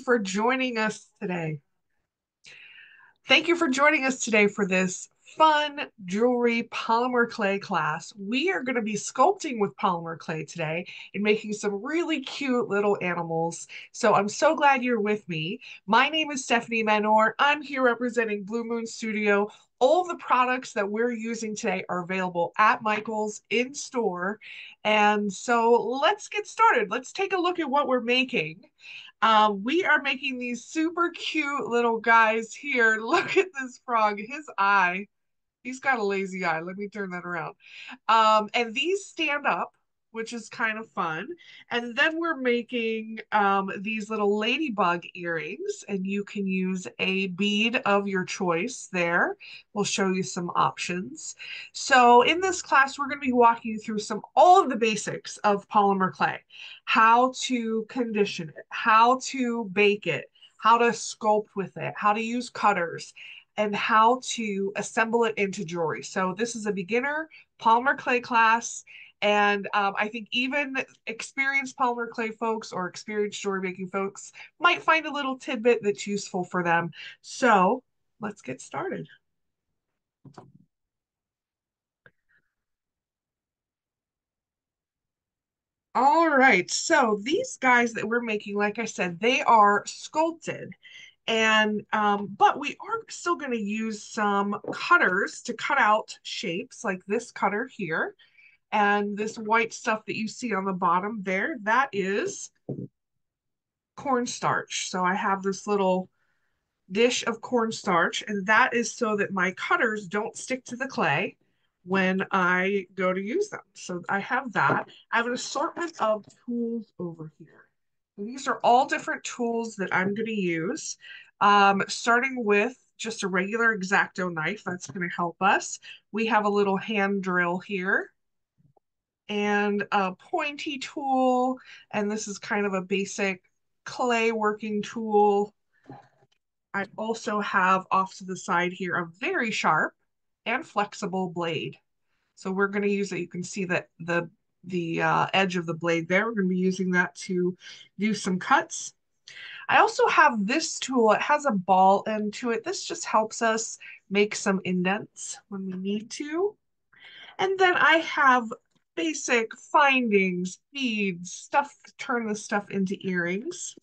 for joining us today. Thank you for joining us today for this fun jewelry polymer clay class. We are going to be sculpting with polymer clay today and making some really cute little animals. So I'm so glad you're with me. My name is Stephanie Manor. I'm here representing Blue Moon Studio. All of the products that we're using today are available at Michael's in store. And so let's get started. Let's take a look at what we're making. We are making these super cute little guys here. Look at this frog, his eye. He's got a lazy eye. Let me turn that around. And these stand up, which is kind of fun. And then we're making these little ladybug earrings, and you can use a bead of your choice there. We'll show you some options. So in this class, we're going to be walking you through all of the basics of polymer clay, how to condition it, how to bake it, how to sculpt with it, how to use cutters, and how to assemble it into jewelry. So this is a beginner polymer clay class. And I think even experienced polymer clay folks or experienced jewelry making folks might find a little tidbit that's useful for them. So let's get started. All right, so these guys that we're making, like I said, they are sculpted. And but we are still going to use some cutters to cut out shapes like this cutter here. And this white stuff that you see on the bottom there, that is cornstarch. So I have this little dish of cornstarch, and that is so that my cutters don't stick to the clay when I go to use them. So I have that. I have an assortment of tools over here. These are all different tools that I'm going to use, starting with just a regular X-Acto knife. That's going to help us. We have a little hand drill here and a pointy tool, and this is kind of a basic clay working tool. I also have off to the side here a very sharp and flexible blade. So we're going to use it. You can see that the edge of the blade there. We're going to be using that to do some cuts. I also have this tool. It has a ball end to it. This just helps us make some indents when we need to. And then I have basic findings, beads, stuff to turn this stuff into earrings.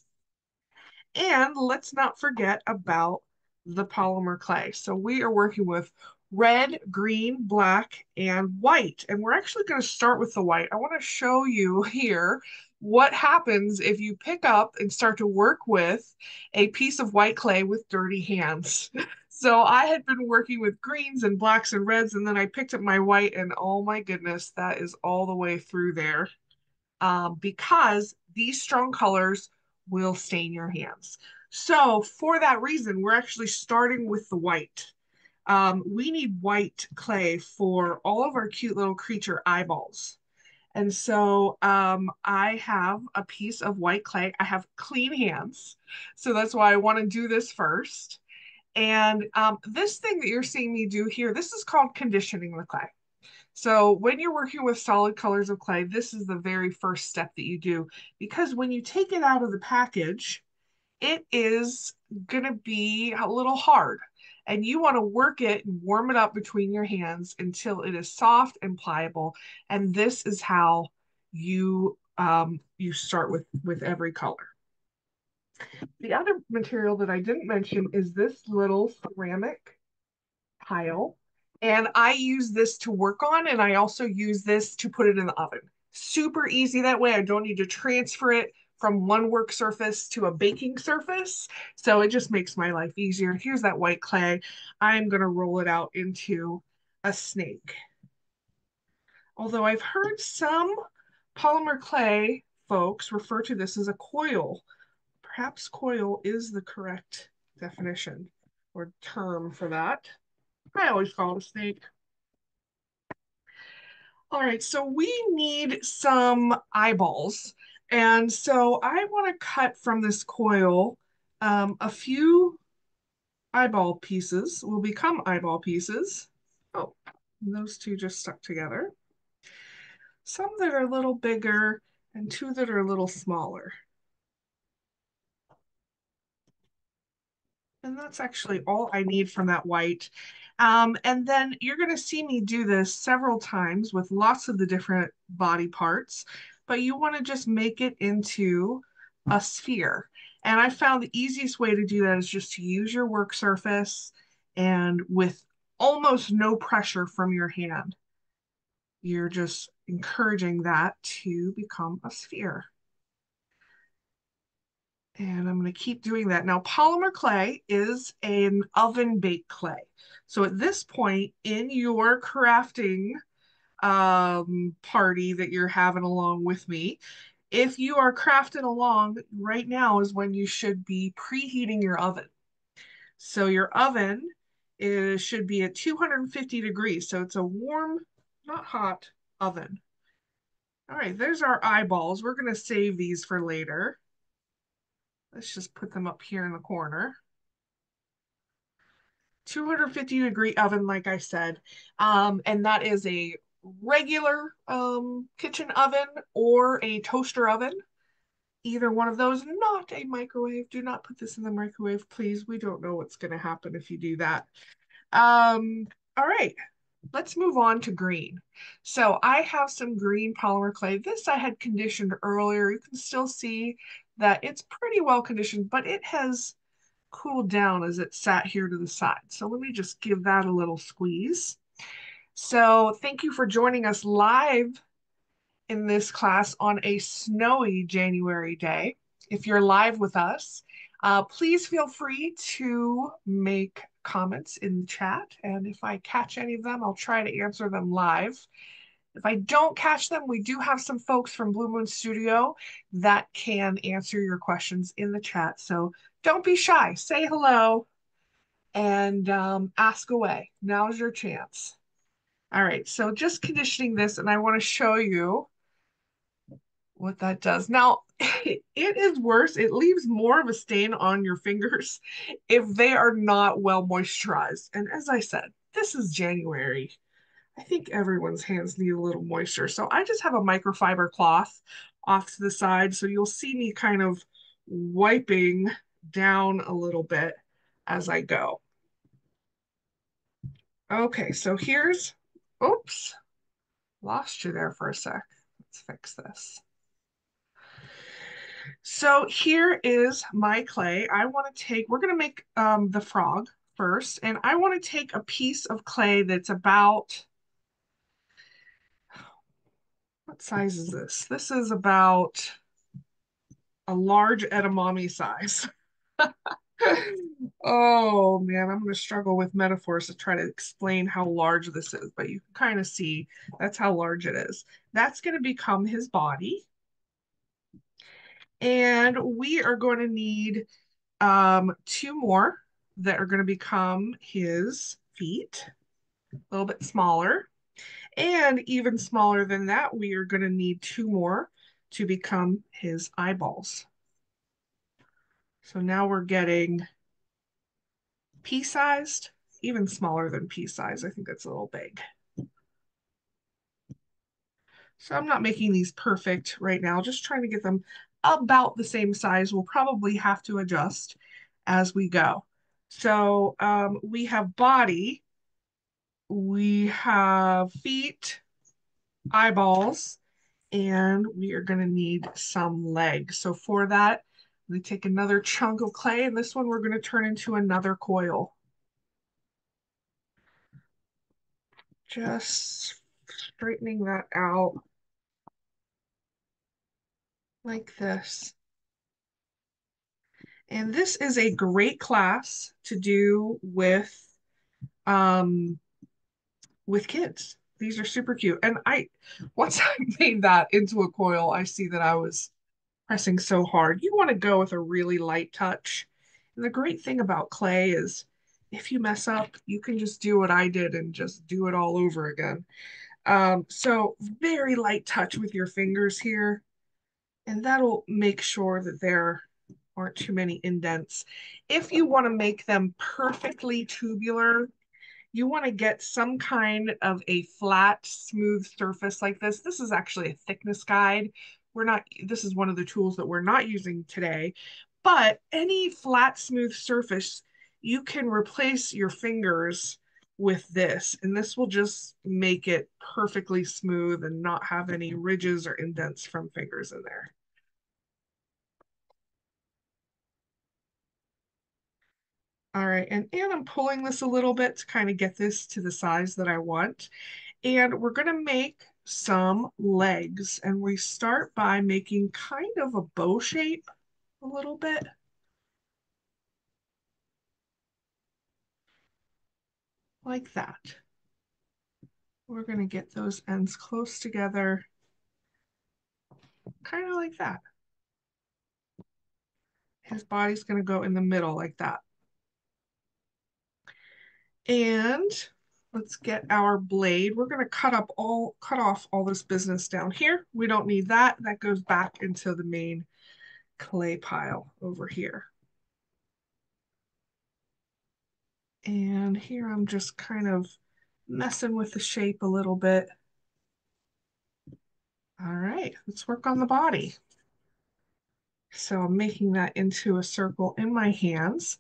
And let's not forget about the polymer clay. So we are working with red, green, black, and white. And we're actually going to start with the white. I want to show you here what happens if you pick up and start to work with a piece of white clay with dirty hands. So I had been working with greens and blacks and reds, and then I picked up my white, and oh my goodness, that is all the way through there, because these strong colors will stain your hands. So for that reason, we're actually starting with the white. We need white clay for all of our cute little creature eyeballs. And so I have a piece of white clay. I have clean hands. So that's why I want to do this first. And this thing that you're seeing me do here, this is called conditioning the clay. So when you're working with solid colors of clay, this is the very first step that you do, because when you take it out of the package, it is going to be a little hard. And you want to work it and warm it up between your hands until it is soft and pliable. And this is how you start with every color. The other material that I didn't mention is this little ceramic tile. And I use this to work on, and I also use this to put it in the oven. Super easy that way. I don't need to transfer it from one work surface to a baking surface. So it just makes my life easier. Here's that white clay. I'm going to roll it out into a snake. Although I've heard some polymer clay folks refer to this as a coil. Perhaps coil is the correct definition or term for that. I always call it a snake. All right, so we need some eyeballs. And so I want to cut from this coil a few eyeball pieces will become eyeball pieces. Oh, those two just stuck together. Some that are a little bigger and two that are a little smaller. And that's actually all I need from that white. And then you're going to see me do this several times with lots of the different body parts, but you want to just make it into a sphere. And I found the easiest way to do that is just to use your work surface and with almost no pressure from your hand, you're just encouraging that to become a sphere. And I'm going to keep doing that. Now, polymer clay is an oven baked clay. So at this point in your crafting party that you're having along with me, if you are crafting along, right now is when you should be preheating your oven. So your oven should be at 250 degrees. So it's a warm, not hot oven. All right, there's our eyeballs. We're going to save these for later. Let's just put them up here in the corner. 250-degree oven, like I said. And that is a regular kitchen oven or a toaster oven. Either one of those, not a microwave. Do not put this in the microwave, please. We don't know what's going to happen if you do that. All right, let's move on to green. So I have some green polymer clay. This I had conditioned earlier. You can still see that it's pretty well conditioned, but it has cooled down as it sat here to the side. So let me just give that a little squeeze. So thank you for joining us live in this class on a snowy January day. If you're live with us, please feel free to make comments in the chat. And if I catch any of them, I'll try to answer them live. If I don't catch them, we do have some folks from Blue Moon Studio that can answer your questions in the chat. So don't be shy. Say hello and ask away. Now's your chance. All right, so just conditioning this, and I want to show you what that does. Now, it is worse. It leaves more of a stain on your fingers if they are not well moisturized. And as I said, this is January. I think everyone's hands need a little moisture. So I just have a microfiber cloth off to the side. So you'll see me kind of wiping down a little bit as I go. Okay, so here's, oops, lost you there for a sec. Let's fix this. So here is my clay. I want to take, we're going to make the frog first, and I want to take a piece of clay that's about, what size is this? This is about a large edamame size. Oh man, I'm going to struggle with metaphors to try to explain how large this is, but you can kind of see that's how large it is. That's going to become his body. And we are going to need two more that are going to become his feet, a little bit smaller. And even smaller than that, we are going to need two more to become his eyeballs. So now we're getting pea-sized, even smaller than pea-size. I think that's a little big. So I'm not making these perfect right now, just trying to get them about the same size. We'll probably have to adjust as we go. So we have body, we have feet, eyeballs, and we are going to need some legs. So for that, I'm going to take another chunk of clay, and this one we're going to turn into another coil. Just straightening that out like this. And this is a great class to do with kids. These are super cute. And once I made that into a coil, I see that I was pressing so hard. You want to go with a really light touch. And the great thing about clay is if you mess up, you can just do what I did and just do it all over again. So very light touch with your fingers here, and that'll make sure that there aren't too many indents. If you want to make them perfectly tubular, you want to get some kind of a flat, smooth surface like this. This is actually a thickness guide. This is one of the tools that we're not using today, but any flat, smooth surface, you can replace your fingers with this, and this will just make it perfectly smooth and not have any ridges or indents from fingers in there. All right, and I'm pulling this a little bit to kind of get this to the size that I want. And we're gonna make some legs, and we start by making kind of a bow shape a little bit, like that. We're gonna get those ends close together, kind of like that. His body's gonna go in the middle like that. And let's get our blade. We're gonna cut off all this business down here. We don't need that. That goes back into the main clay pile over here. And here I'm just kind of messing with the shape a little bit. All right, let's work on the body. So I'm making that into a circle in my hands.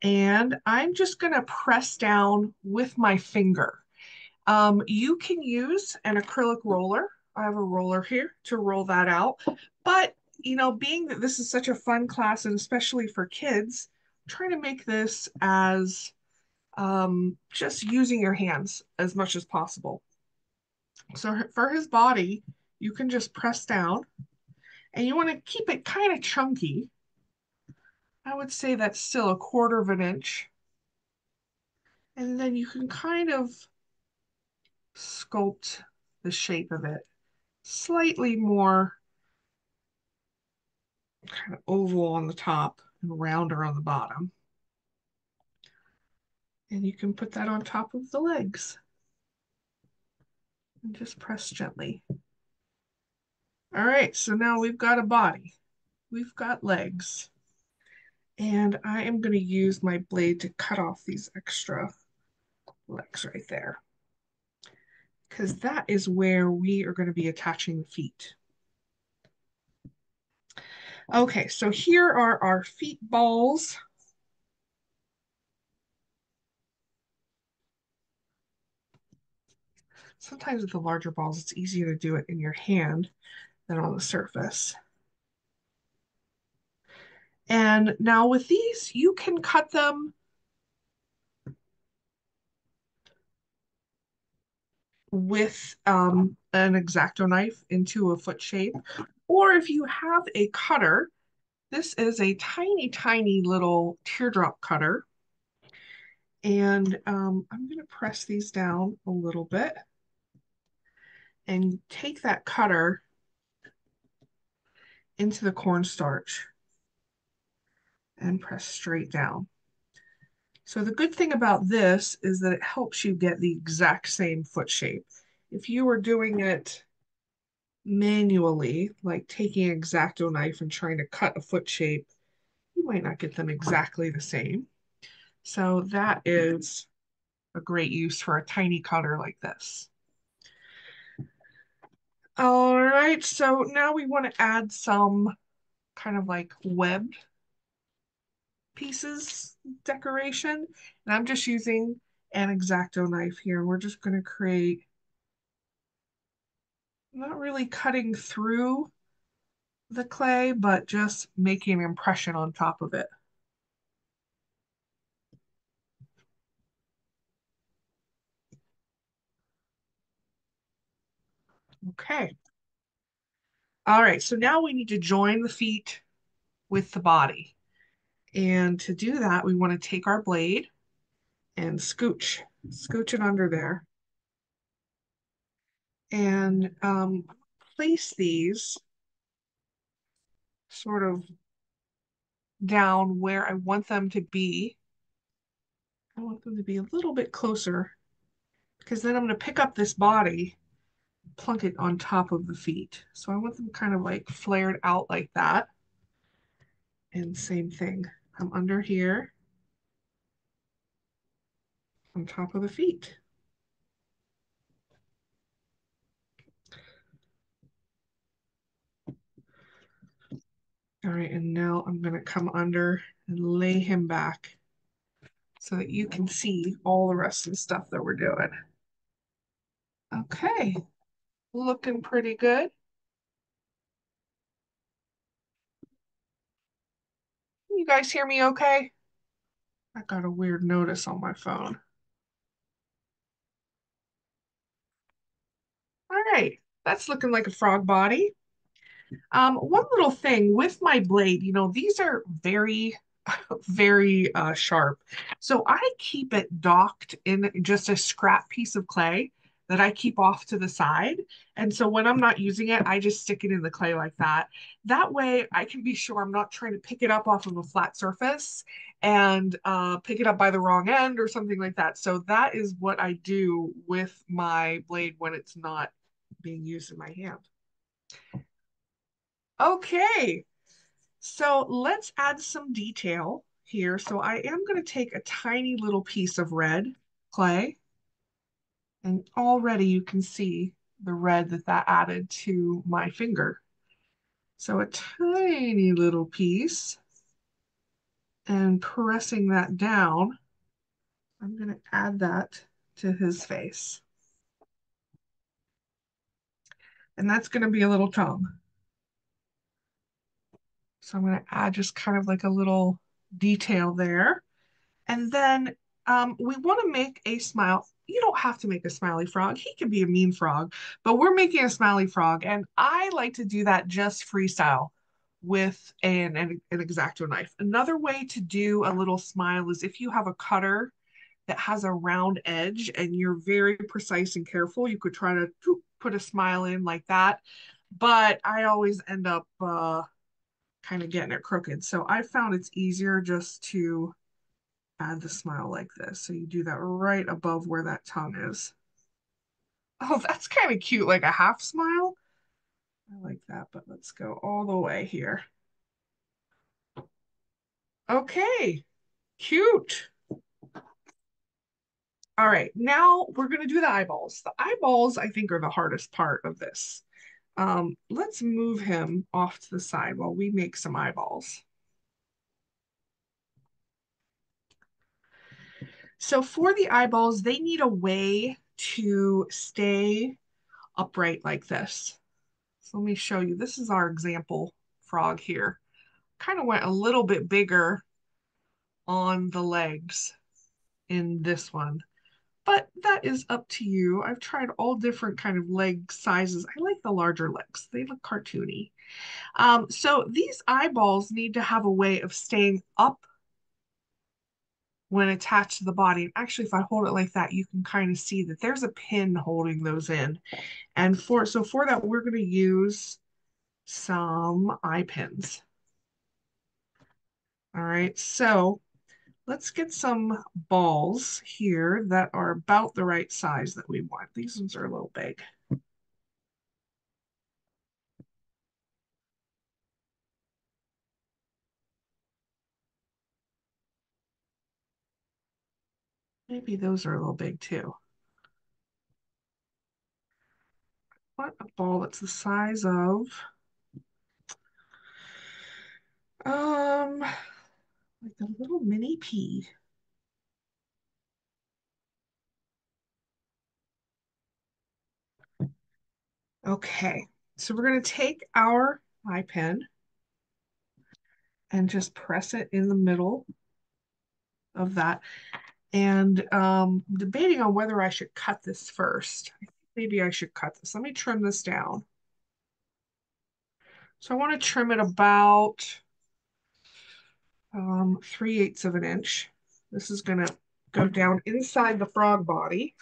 And I'm just gonna press down with my finger. You can use an acrylic roller. I have a roller here to roll that out. But, being that this is such a fun class, and especially for kids, I'm trying to make this as just using your hands as much as possible. So for his body, you can just press down, and you want to keep it kind of chunky. I would say that's still a quarter of an inch. And then you can kind of sculpt the shape of it slightly more kind of oval on the top and rounder on the bottom. And you can put that on top of the legs and just press gently. All right, so now we've got a body. We've got legs. And I am going to use my blade to cut off these extra legs right there, because that is where we are going to be attaching the feet. Okay, so here are our feet balls. Sometimes with the larger balls, it's easier to do it in your hand than on the surface. And now with these, you can cut them with an X-Acto knife into a foot shape. Or if you have a cutter, this is a tiny, tiny little teardrop cutter. And I'm going to press these down a little bit and take that cutter into the cornstarch and press straight down. So the good thing about this is that it helps you get the exact same foot shape. If you were doing it manually, like taking an X-Acto knife and trying to cut a foot shape, you might not get them exactly the same. So that is a great use for a tiny cutter like this. All right, so now we want to add some kind of like webbed pieces decoration. And I'm just using an X-Acto knife here. We're just going to create, not really cutting through the clay, but just making an impression on top of it. Okay. All right, so now we need to join the feet with the body. And to do that, we want to take our blade and scooch it under there. And place these sort of down where I want them to be. I want them to be a little bit closer, because then I'm going to pick up this body, plunk it on top of the feet. So I want them kind of like flared out like that. And same thing, I'm under here on top of the feet. All right, and now I'm going to come under and lay him back so that you can see all the rest of the stuff that we're doing. Okay, looking pretty good. You guys hear me okay? I got a weird notice on my phone. All right, that's looking like a frog body. One little thing with my blade, these are very, very sharp. So I keep it docked in just a scrap piece of clay that I keep off to the side. And so when I'm not using it, I just stick it in the clay like that. That way I can be sure I'm not trying to pick it up off of a flat surface and pick it up by the wrong end or something like that. So that is what I do with my blade when it's not being used in my hand. Okay, so let's add some detail here. So I am going to take a tiny little piece of red clay, and already you can see the red that added to my finger. So a tiny little piece, and pressing that down, I'm going to add that to his face. And that's going to be a little tongue. So I'm going to add just kind of like a little detail there. And then we want to make a smile. You don't have to make a smiley frog. He can be a mean frog, but we're making a smiley frog. And I like to do that just freestyle with an X-Acto knife. Another way to do a little smile is if you have a cutter that has a round edge and you're very precise and careful, you could try to put a smile in like that. But I always end up kind of getting it crooked. So I found it's easier just to add the smile like this. So you do that right above where that tongue is. Oh, that's kind of cute, like a half smile. I like that, but let's go all the way here. Okay, cute. All right, now we're gonna do the eyeballs. The eyeballs, I think, are the hardest part of this. Let's move him off to the side while we make some eyeballs. So for the eyeballs, they need a way to stay upright like this. So let me show you. This is our example frog here. Kind of went a little bit bigger on the legs in this one, but that is up to you. I've tried all different kind of leg sizes. I like the larger legs. They look cartoony. So these eyeballs need to have a way of staying up when attached to the body. Actually, if I hold it like that, you can kind of see that there's a pin holding those in. And for that, we're going to use some eye pins. All right, so let's get some balls here that are about the right size that we want. These ones are a little big. Maybe those are a little big too. What a ball that's the size of like a little mini pea. Okay, so we're gonna take our eye pen and just press it in the middle of that. And debating on whether I should cut this first. I think maybe I should cut this. Let me trim this down. So I want to trim it about 3/8 of an inch. This is going to go down inside the frog body.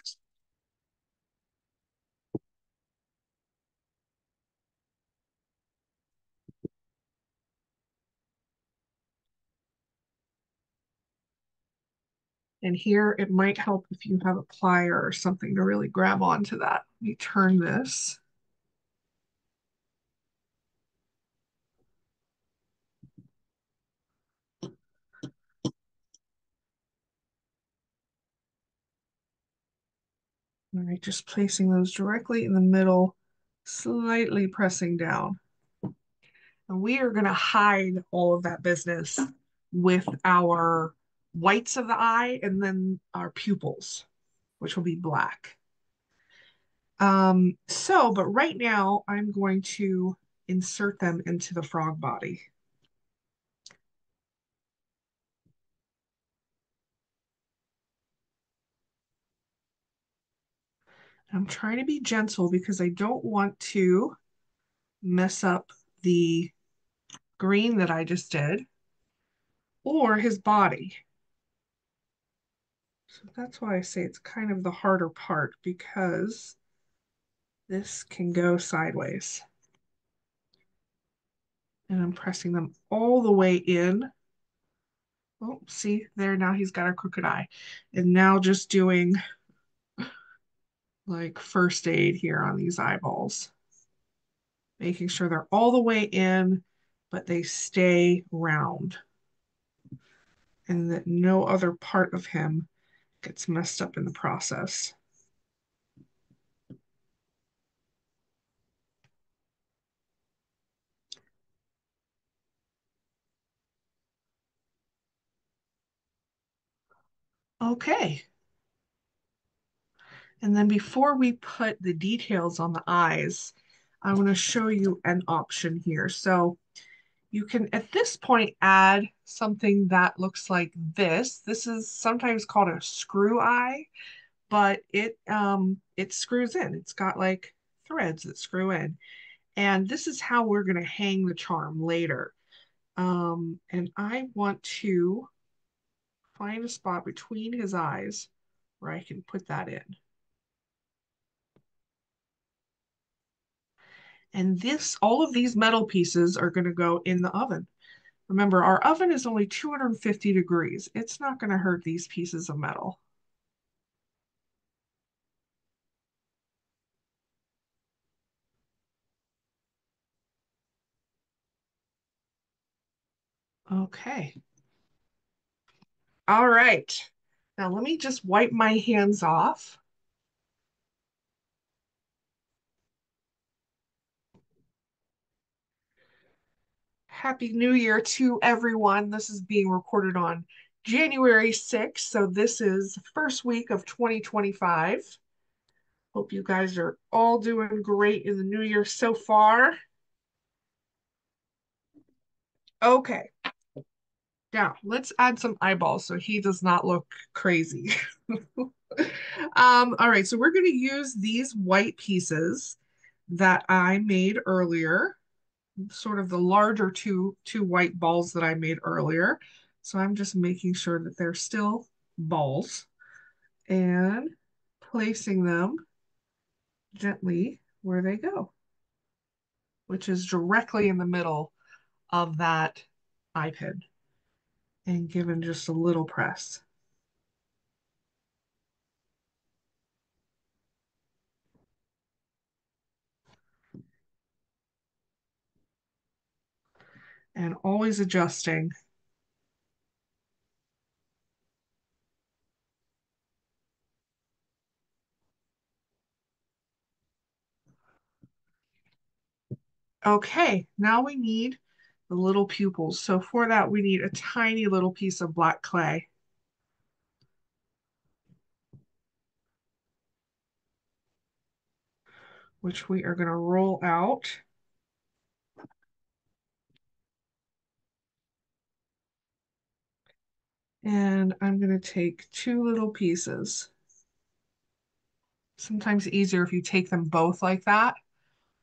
And here it might help if you have a plier or something to really grab onto that. Let me turn this. All right, just placing those directly in the middle, slightly pressing down. And we are going to hide all of that business with our whites of the eye and then our pupils, which will be black. But right now I'm going to insert them into the frog body. I'm trying to be gentle because I don't want to mess up the green that I just did or his body. So that's why I say it's kind of the harder part because this can go sideways. And I'm pressing them all the way in. Oh, see there, now he's got a crooked eye. And now just doing like first aid here on these eyeballs, making sure they're all the way in, but they stay round and that no other part of him gets messed up in the process. Okay. And then before we put the details on the eyes, I want to show you an option here. So you can, at this point, add something that looks like this. This is sometimes called a screw eye, but it screws in. It's got like threads that screw in. And this is how we're going to hang the charm later. And I want to find a spot between his eyes where I can put that in. And all of these metal pieces are going to go in the oven. Remember, our oven is only 250 degrees. It's not going to hurt these pieces of metal. Okay. All right. Now let me just wipe my hands off. Happy New Year to everyone. This is being recorded on January 6th. So this is the first week of 2025. Hope you guys are all doing great in the new year so far. Okay. Now let's add some eyeballs so he does not look crazy. All right, so we're going to use these white pieces that I made earlier, sort of the larger two white balls that I made earlier. So I'm just making sure that they're still balls and placing them gently where they go, which is directly in the middle of that eye pin and given just a little press. And always adjusting. Okay, now we need the little pupils. So for that, we need a tiny little piece of black clay. Which we are going to roll out. And I'm going to take two little pieces. Sometimes easier if you take them both like that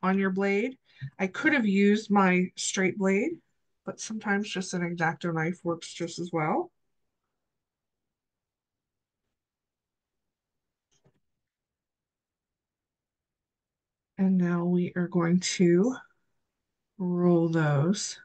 on your blade. I could have used my straight blade, but sometimes just an X-Acto knife works just as well. And now we are going to roll those.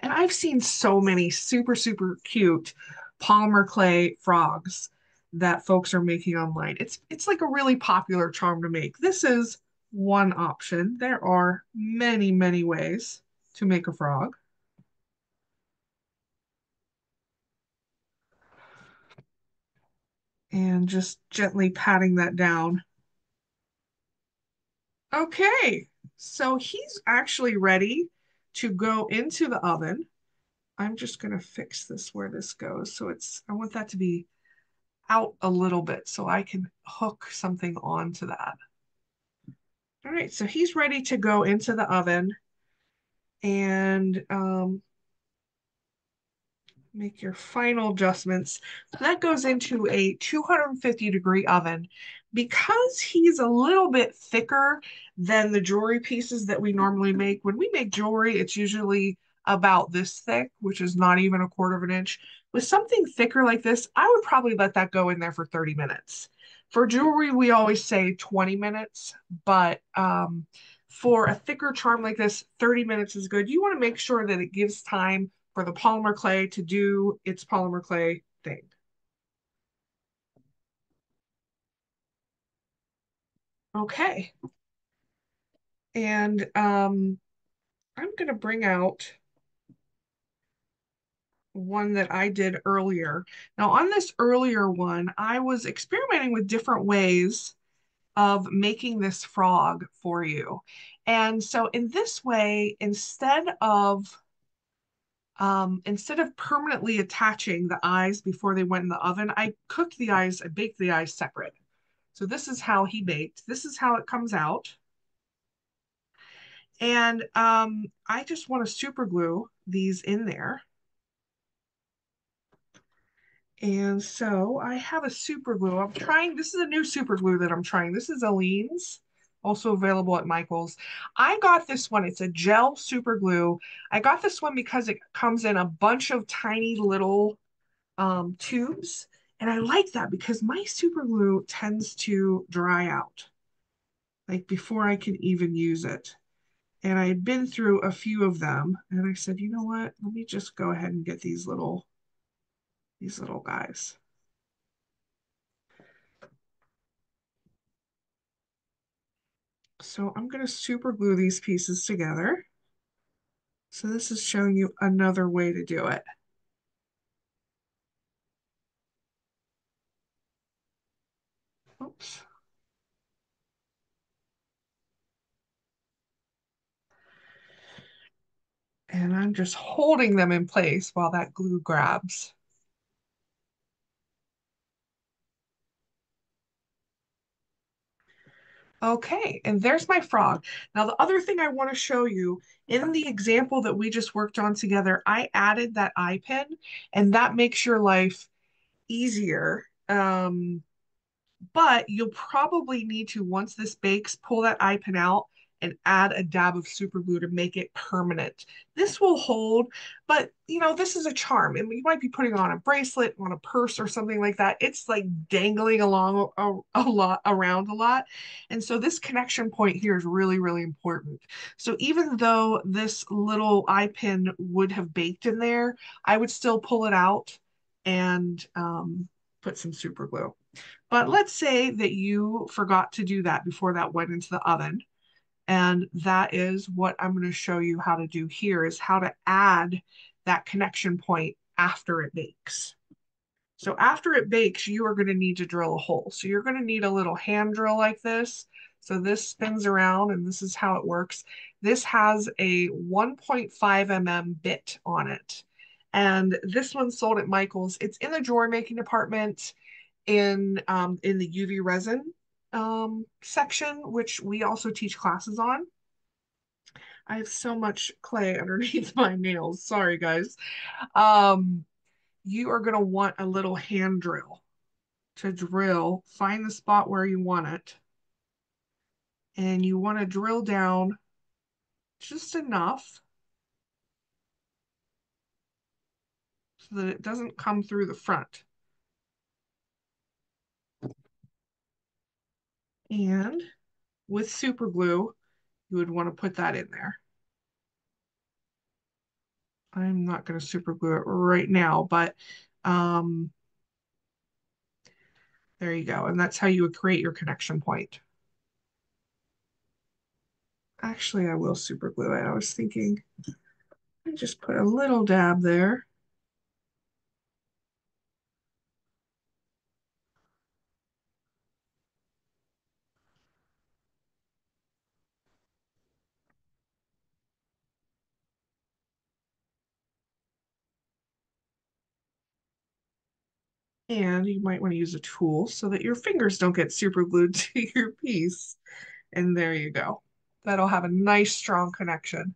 And I've seen so many super, super cute polymer clay frogs that folks are making online. It's like a really popular charm to make. This is one option. There are many, many ways to make a frog. And just gently patting that down. Okay, So he's actually ready to go into the oven. I'm just going to fix this where this goes. So I want that to be out a little bit so I can hook something onto that. All right, so he's ready to go into the oven and make your final adjustments. So that goes into a 250-degree oven. Because he's a little bit thicker than the jewelry pieces that we normally make, when we make jewelry, it's usually about this thick, which is not even a quarter of an inch. With something thicker like this, I would probably let that go in there for 30 minutes. For jewelry, we always say 20 minutes, but for a thicker charm like this, 30 minutes is good. You want to make sure that it gives time for the polymer clay to do its polymer clay thing. Okay. And I'm going to bring out one that I did earlier. Now, on this earlier one, I was experimenting with different ways of making this frog for you. And so in this way, instead of permanently attaching the eyes before they went in the oven, I baked the eyes separate. So this is how he baked. This is how it comes out. And I just want to super glue these in there. And so I have a super glue. This is a new super glue that I'm trying. This is Aleene's, also available at Michael's. I got this one. It's a gel super glue. I got this one because it comes in a bunch of tiny little tubes. And I like that because my super glue tends to dry out, like before I can even use it. And I had been through a few of them, and I said, you know what? Let me just go ahead and get these little guys. So I'm going to super glue these pieces together. So this is showing you another way to do it. Oops. And I'm just holding them in place while that glue grabs. Okay, and there's my frog. Now, the other thing I want to show you in the example that we just worked on together, I added that eye pin, and that makes your life easier. But you'll probably need to, once this bakes, pull that eye pin out and add a dab of super glue to make it permanent. This will hold, but this is a charm. And you might be putting on a bracelet, on a purse or something like that. It's like dangling along a lot around a lot. And so this connection point here is really, really important. So even though this little eye pin would have baked in there, I would still pull it out and put some super glue. But let's say that you forgot to do that before that went into the oven. And that is what I'm going to show you how to do here is how to add that connection point after it bakes. So after it bakes, you are going to need to drill a hole. So you're going to need a little hand drill like this. So this spins around and this is how it works. This has a 1.5 mm bit on it. And this one's sold at Michael's. It's in the jewelry making department in the UV resin section, which we also teach classes on. I have so much clay underneath my nails. Sorry, guys. Um, you are going to want a little hand drill to drill, find the spot where you want it, and you want to drill down just enough so that it doesn't come through the front. And with super glue, you would want to put that in there. I'm not going to super glue it right now, but um, there you go. And that's how you would create your connection point. Actually, I will super glue it. I was thinking I just put a little dab there. And you might want to use a tool so that your fingers don't get super glued to your piece. And there you go. That'll have a nice strong connection.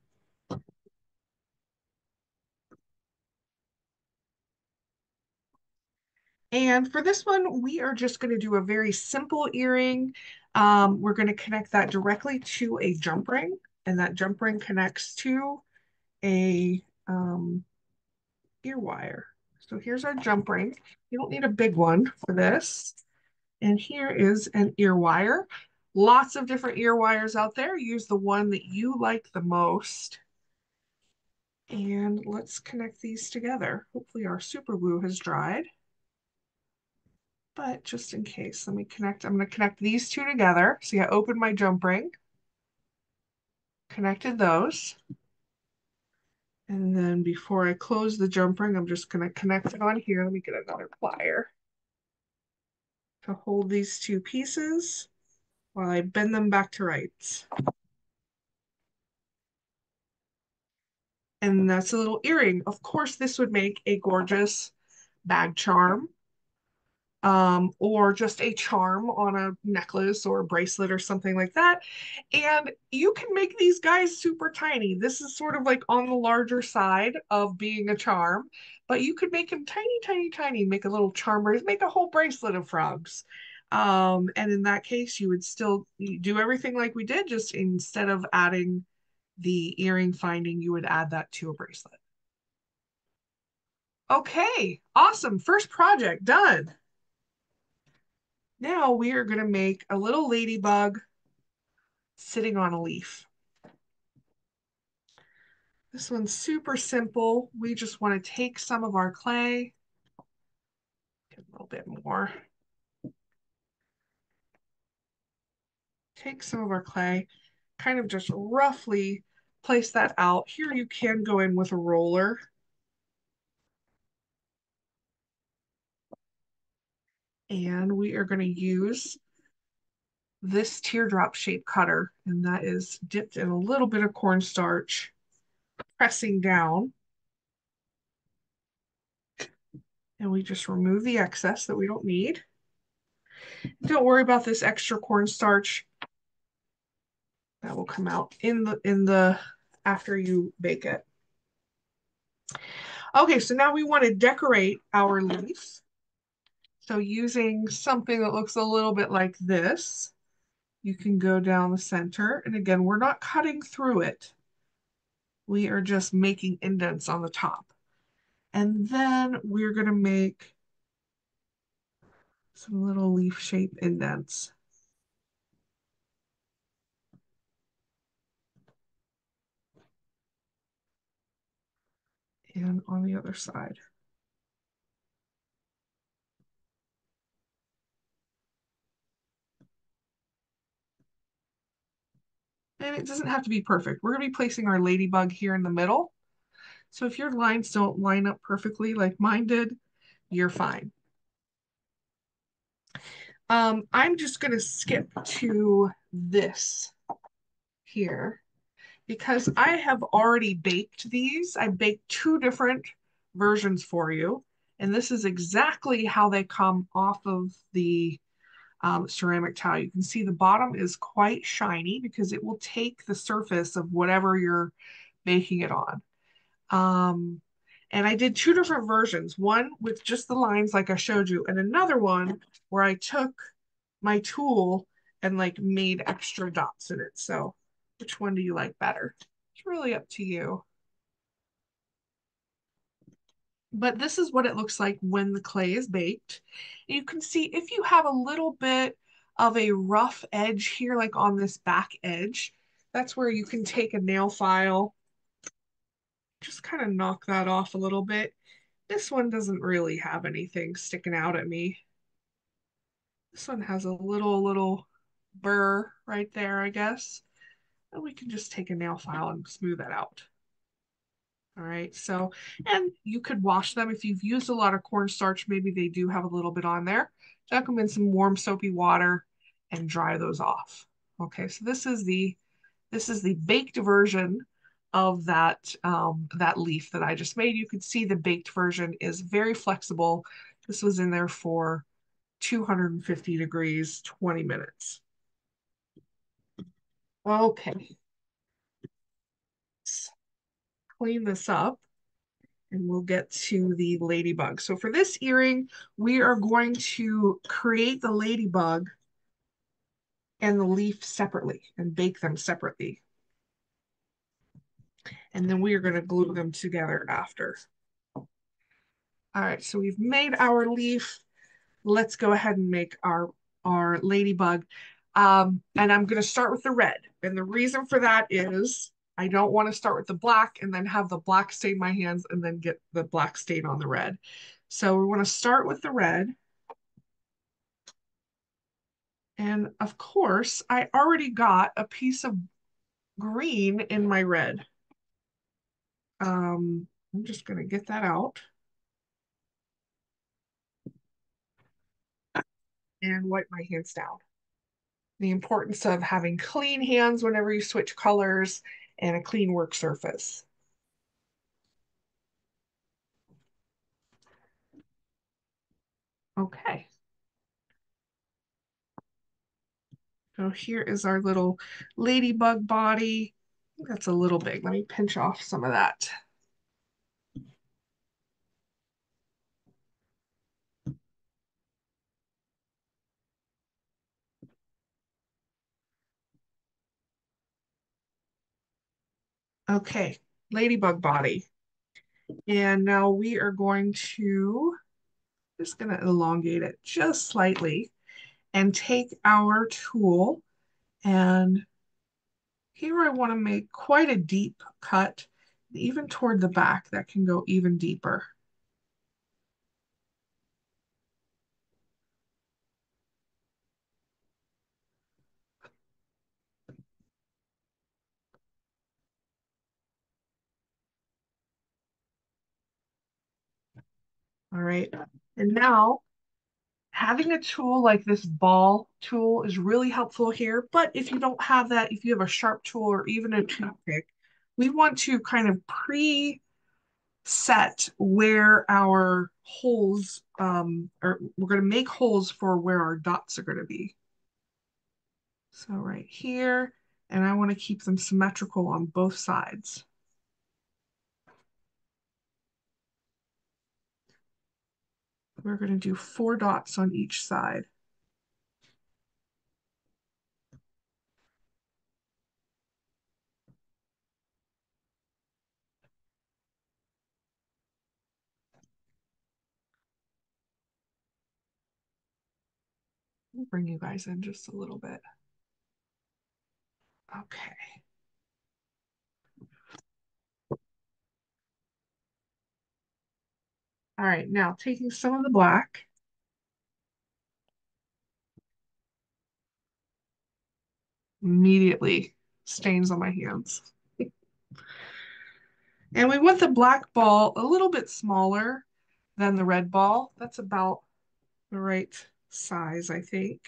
And for this one, we are just going to do a very simple earring. We're going to connect that directly to a jump ring, and that jump ring connects to a ear wire. So here's our jump ring. You don't need a big one for this. And here is an ear wire. Lots of different ear wires out there. Use the one that you like the most. And let's connect these together. Hopefully our super glue has dried. But just in case, let me connect. I'm going to connect these two together. See, I opened my jump ring, connected those. And then before I close the jump ring, I'm just going to connect it on here. Let me get another plier to hold these two pieces while I bend them back to rights. And that's a little earring. Of course, this would make a gorgeous bag charm, or just a charm on a necklace or a bracelet or something like that. And you can make these guys super tiny. This is sort of like on the larger side of being a charm, but you could make them tiny, tiny, tiny, make a little charm, make a whole bracelet of frogs. And in that case, you would still do everything like we did, just instead of adding the earring finding, you would add that to a bracelet. Okay, awesome. First project done. Now we are going to make a little ladybug sitting on a leaf. This one's super simple. We just want to take some of our clay, get a little bit more. Take some of our clay, kind of just roughly place that out. Here you can go in with a roller. And we are going to use this teardrop shape cutter, and that is dipped in a little bit of cornstarch, pressing down. And we just remove the excess that we don't need. Don't worry about this extra cornstarch. That will come out in the after you bake it. Okay, so now we want to decorate our leaf. So using something that looks a little bit like this, you can go down the center. And again, we're not cutting through it. We are just making indents on the top. And then we're going to make some little leaf shape indents. And on the other side. And it doesn't have to be perfect. We're going to be placing our ladybug here in the middle. So if your lines don't line up perfectly like mine did, you're fine. I'm just going to skip to this here because I have already baked these. I baked two different versions for you. And this is exactly how they come off of the ceramic tile. You can see the bottom is quite shiny because it will take the surface of whatever you're baking it on. And I did two different versions, one with just the lines like I showed you, and another one where I took my tool and like made extra dots in it. So which one do you like better? It's really up to you. But this is what it looks like when the clay is baked. You can see if you have a little bit of a rough edge here, like on this back edge, that's where you can take a nail file, just kind of knock that off a little bit. This one doesn't really have anything sticking out at me. This one has a little burr right there, I guess. And we can just take a nail file and smooth that out. All right, so, and you could wash them if you've used a lot of cornstarch, maybe they do have a little bit on there. Dunk them in some warm soapy water and dry those off. Okay, so this is the baked version of that that leaf that I just made. You can see the baked version is very flexible, This was in there for 250 degrees, 20 minutes. Okay, let's clean this up and we'll get to the ladybug. So for this earring, we are going to create the ladybug and the leaf separately and bake them separately. And then we are going to glue them together after. All right, so we've made our leaf. Let's go ahead and make our ladybug. And I'm going to start with the red. And the reason for that is I don't want to start with the black and then have the black stain my hands and then get the black stain on the red. So we want to start with the red. And of course, I already got a piece of green in my red. I'm just going to get that out and wipe my hands down. The importance of having clean hands whenever you switch colors and a clean work surface. Okay. So here is our little ladybug body. That's a little big. Let me pinch off some of that. Okay, ladybug body. And now we are going to, just going to elongate it just slightly and take our tool, and here I want to make quite a deep cut, even toward the back that can go even deeper. All right. And now having a tool like this ball tool is really helpful here. But if you don't have that, if you have a sharp tool or even a toothpick, we want to kind of preset where our holes, or we're going to make holes for where our dots are going to be. So right here, and I want to keep them symmetrical on both sides. We're going to do 4 dots on each side. I'll bring you guys in just a little bit. Okay. All right, now taking some of the black, immediately stains on my hands. And we want the black ball a little bit smaller than the red ball. That's about the right size, I think.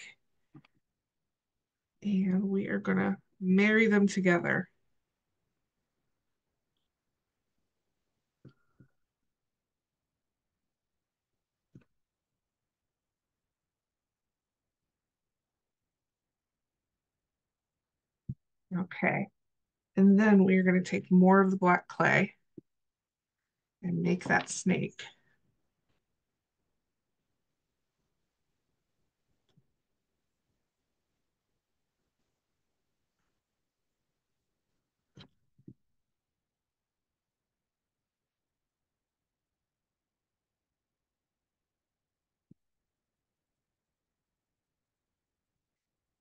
And we are going to marry them together. Okay. And then we are going to take more of the black clay and make that snake.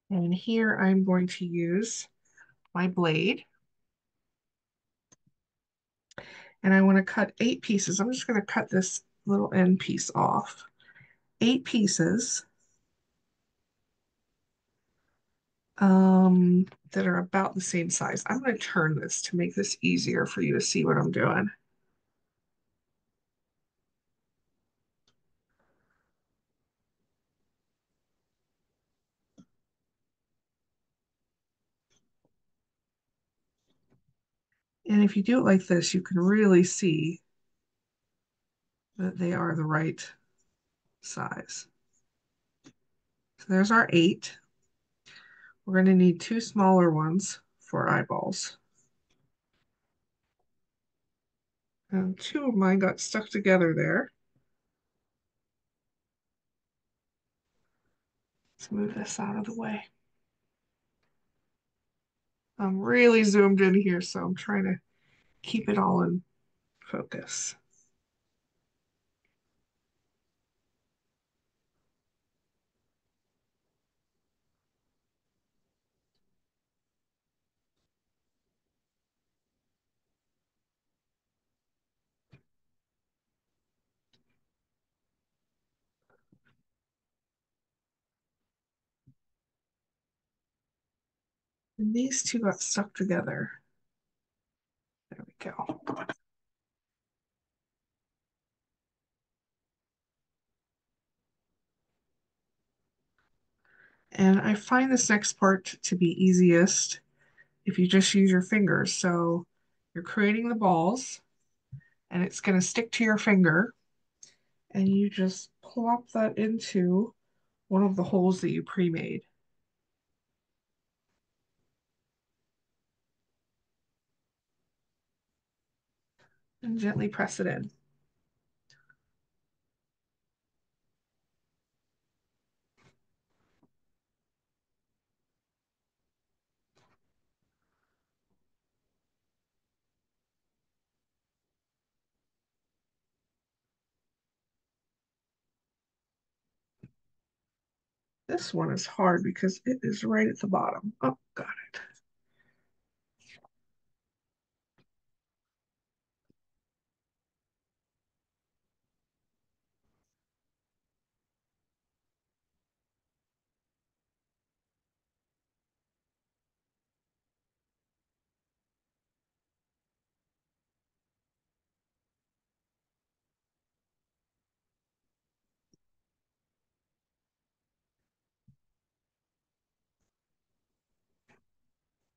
And here I'm going to use my blade. And I want to cut 8 pieces. I'm just going to cut this little end piece off. 8 pieces that are about the same size. I'm going to turn this to make this easier for you to see what I'm doing. And if you do it like this, you can really see that they are the right size. So there's our 8. We're going to need 2 smaller ones for eyeballs. And 2 of mine got stuck together there. Let's move this out of the way. I'm really zoomed in here, so I'm trying to keep it all in focus. And these 2 got stuck together. There we go. And I find this next part to be easiest if you just use your fingers. So you're creating the balls and it's going to stick to your finger, and you just plop that into one of the holes that you pre-made and gently press it in. This one is hard because it is right at the bottom. Oh, got it.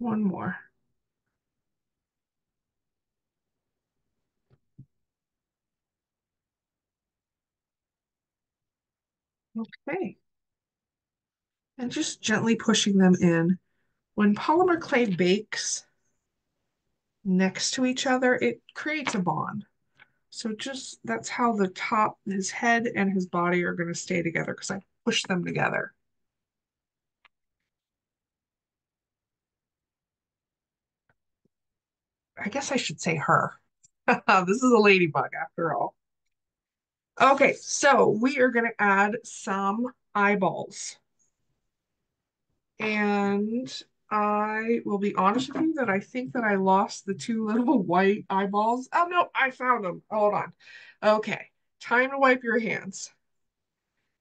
One more. Okay. And just gently pushing them in. When polymer clay bakes next to each other, it creates a bond. So just that's how the top, his head and his body are going to stay together because I push them together. I guess I should say her. This is a ladybug after all. Okay, so we are going to add some eyeballs. And I will be honest with you that I think that I lost the 2 little white eyeballs. Oh no, I found them. Hold on. Okay, time to wipe your hands.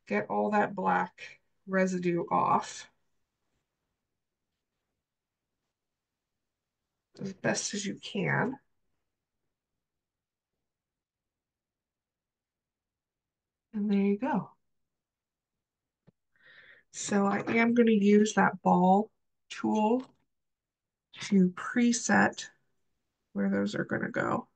Get all that black residue off as best as you can. And there you go. So I am going to use that ball tool to preset where those are going to go.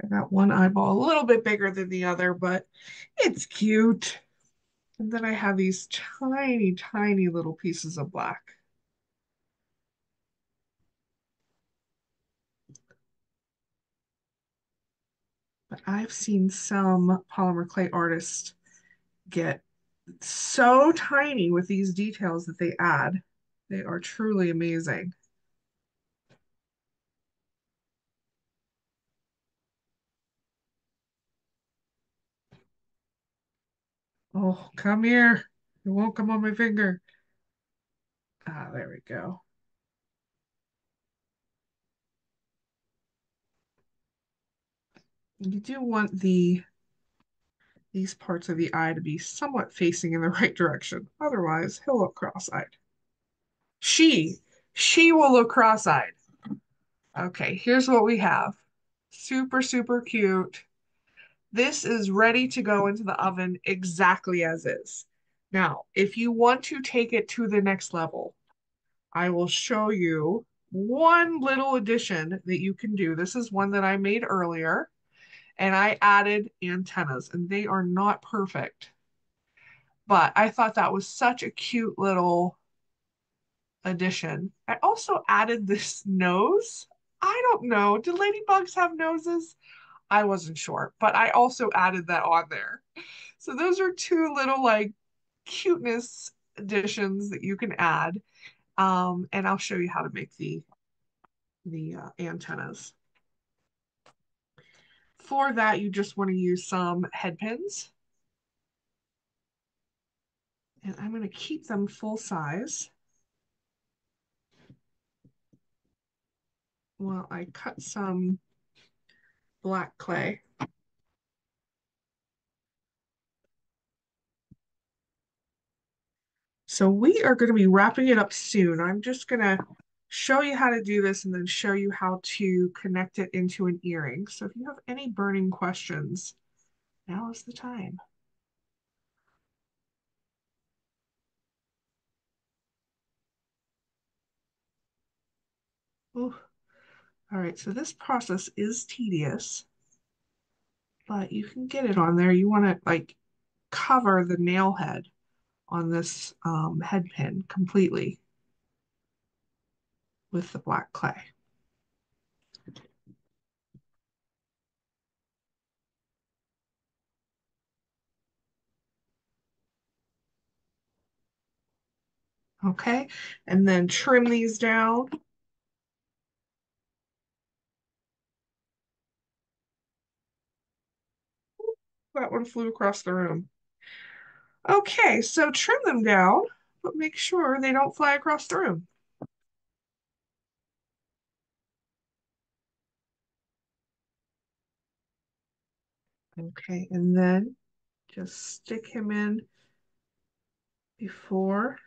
I got one eyeball a little bit bigger than the other, but it's cute. And then I have these tiny, tiny little pieces of black. But I've seen some polymer clay artists get so tiny with these details that they add. They are truly amazing. Oh, come here. It won't come on my finger. Ah, there we go. You do want these parts of the eye to be somewhat facing in the right direction. Otherwise, he'll look cross-eyed. She, she will look cross-eyed. Okay, here's what we have. Super, super cute. This is ready to go into the oven exactly as is. Now, if you want to take it to the next level, I will show you one little addition that you can do. This is one that I made earlier, and I added antennas, and they are not perfect. But I thought that was such a cute little addition. I also added this nose. I don't know. Do ladybugs have noses? I wasn't sure, but I also added that on there. So those are two little like cuteness additions that you can add. And I'll show you how to make the antennas. For that, you just want to use some head pins. And I'm going to keep them full size while I cut some black clay. So we are going to be wrapping it up soon. I'm just going to show you how to do this and then show you how to connect it into an earring. So if you have any burning questions, now is the time. Ooh. All right, so this process is tedious, but you can get it on there. You want to like cover the nail head on this head pin completely with the black clay. Okay, and then trim these down. That one flew across the room. Okay, so trim them down, but make sure they don't fly across the room. Okay, and then just stick him in before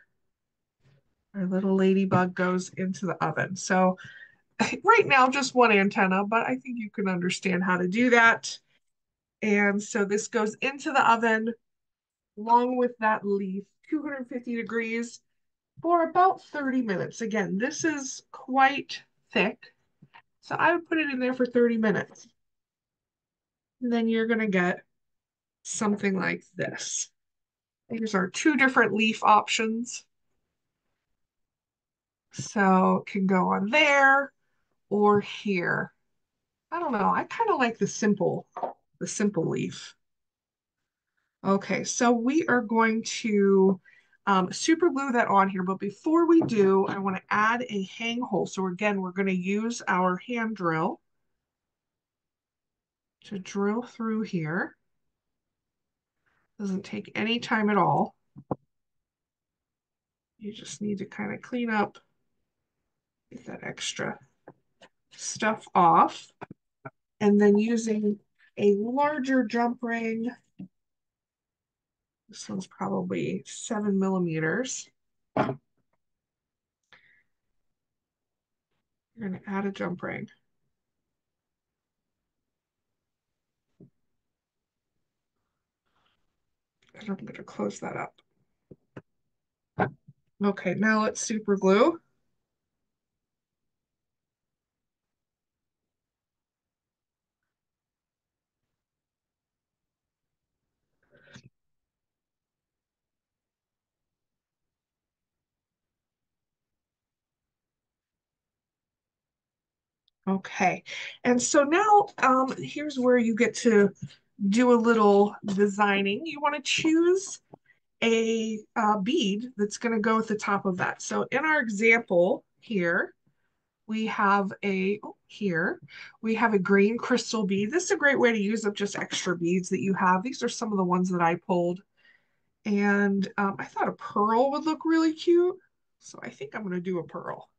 our little ladybug goes into the oven. So right now, just one antenna, but I think you can understand how to do that. And so this goes into the oven along with that leaf, 250 degrees for about 30 minutes. Again, this is quite thick, so I would put it in there for 30 minutes. And then you're going to get something like this. These are two different leaf options. So it can go on there or here. I don't know. I kind of like the simple leaf. Okay, so we are going to super glue that on here, but before we do, I want to add a hang hole. So again, we're going to use our hand drill to drill through here. Doesn't take any time at all. You just need to kind of clean up, get that extra stuff off. And then using a larger jump ring, this one's probably 7 millimeters. You're going to add a jump ring. And I'm going to close that up. Okay, now let's super glue. Okay, and so now here's where you get to do a little designing. You want to choose a bead that's going to go at the top of that. So in our example here, we have we have a green crystal bead. This is a great way to use up just extra beads that you have. These are some of the ones that I pulled. And I thought a pearl would look really cute. So I think I'm going to do a pearl.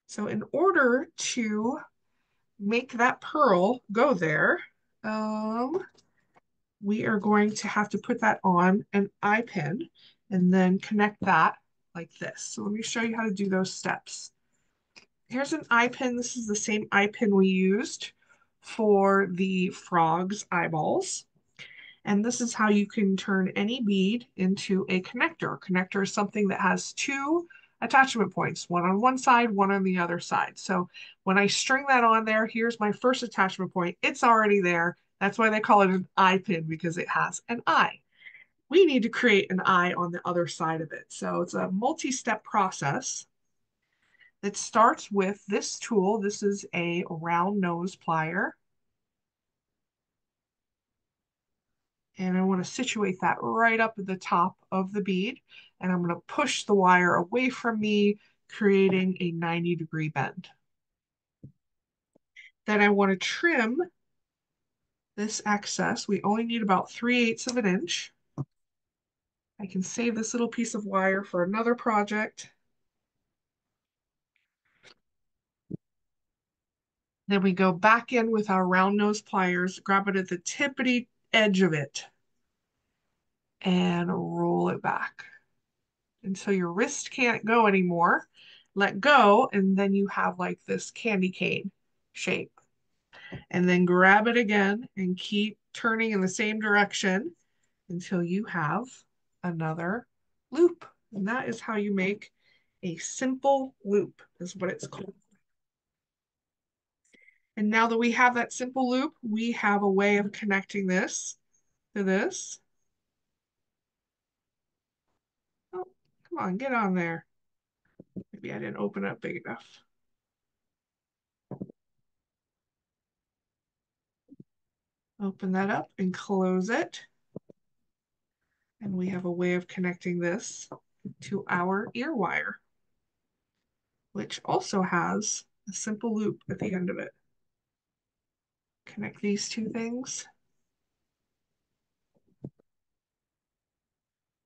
So in order to make that pearl go there, um, we are going to have to put that on an eye pin and then connect that like this. So let me show you how to do those steps. Here's an eye pin. This is the same eye pin we used for the frog's eyeballs. And this is how you can turn any bead into a connector. A connector is something that has two attachment points, one on one side, one on the other side. So when I string that on there, here's my first attachment point. It's already there. That's why they call it an eye pin, because it has an eye. We need to create an eye on the other side of it. So it's a multi-step process that starts with this tool. This is a round nose plier. And I want to situate that right up at the top of the bead. And I'm going to push the wire away from me, creating a 90-degree bend. Then I want to trim this excess. We only need about 3/8 of an inch. I can save this little piece of wire for another project. Then we go back in with our round nose pliers, grab it at the tippity edge of it, and roll it back until your wrist can't go anymore. Let go, and then you have like this candy cane shape. And then grab it again and keep turning in the same direction until you have another loop. And that is how you make a simple loop, is what it's called. And now that we have that simple loop, we have a way of connecting this to this. Oh, come on, get on there. Maybe I didn't open it big enough. Open that up and close it. And we have a way of connecting this to our ear wire, which also has a simple loop at the end of it. Connect these two things.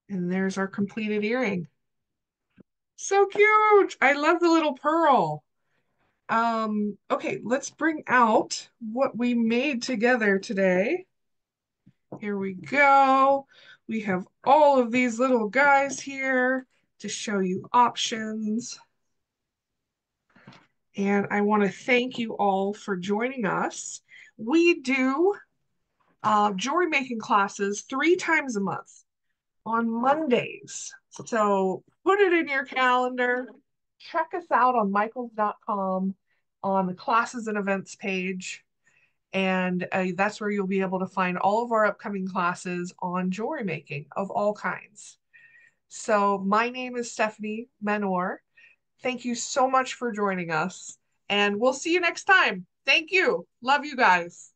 And there's our completed earring. So cute. I love the little pearl. Okay, let's bring out what we made together today. Here we go. We have all of these little guys here to show you options. And I want to thank you all for joining us. We do jewelry making classes 3 times a month on Mondays. So put it in your calendar. Check us out on michaels.com on the classes and events page. And that's where you'll be able to find all of our upcoming classes on jewelry making of all kinds. So my name is Stephanie Menor. Thank you so much for joining us, and we'll see you next time. Thank you. Love you guys.